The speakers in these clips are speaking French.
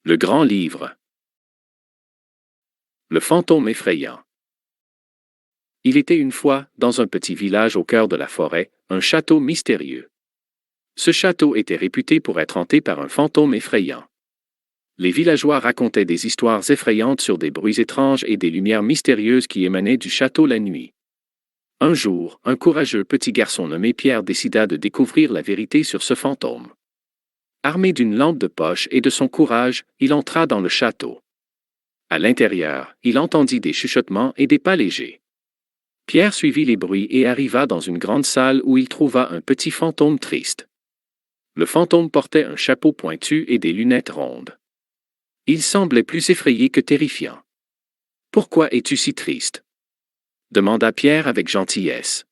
Le grand livre. Le fantôme effrayant. Il était une fois, dans un petit village au cœur de la forêt, un château mystérieux. Ce château était réputé pour être hanté par un fantôme effrayant. Les villageois racontaient des histoires effrayantes sur des bruits étranges et des lumières mystérieuses qui émanaient du château la nuit. Un jour, un courageux petit garçon nommé Pierre décida de découvrir la vérité sur ce fantôme. Armé d'une lampe de poche et de son courage, il entra dans le château. À l'intérieur, il entendit des chuchotements et des pas légers. Pierre suivit les bruits et arriva dans une grande salle où il trouva un petit fantôme triste. Le fantôme portait un chapeau pointu et des lunettes rondes. Il semblait plus effrayé que terrifiant. « Pourquoi es-tu si triste ?» demanda Pierre avec gentillesse.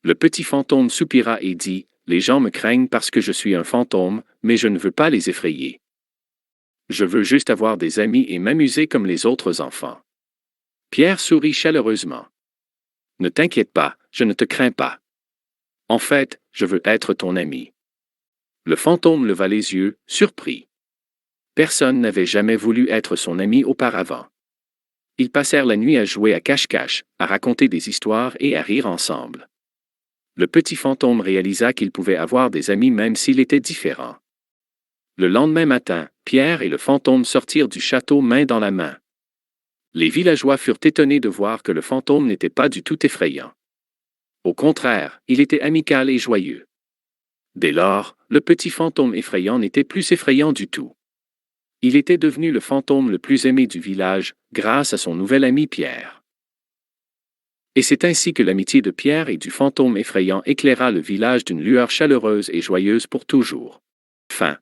Le petit fantôme soupira et dit « Les gens me craignent parce que je suis un fantôme, mais je ne veux pas les effrayer. Je veux juste avoir des amis et m'amuser comme les autres enfants. » Pierre sourit chaleureusement. « Ne t'inquiète pas, je ne te crains pas. En fait, je veux être ton ami. » Le fantôme leva les yeux, surpris. Personne n'avait jamais voulu être son ami auparavant. Ils passèrent la nuit à jouer à cache-cache, à raconter des histoires et à rire ensemble. Le petit fantôme réalisa qu'il pouvait avoir des amis même s'il était différent. Le lendemain matin, Pierre et le fantôme sortirent du château main dans la main. Les villageois furent étonnés de voir que le fantôme n'était pas du tout effrayant. Au contraire, il était amical et joyeux. Dès lors, le petit fantôme effrayant n'était plus effrayant du tout. Il était devenu le fantôme le plus aimé du village, grâce à son nouvel ami Pierre. Et c'est ainsi que l'amitié de Pierre et du fantôme effrayant éclaira le village d'une lueur chaleureuse et joyeuse pour toujours. Fin.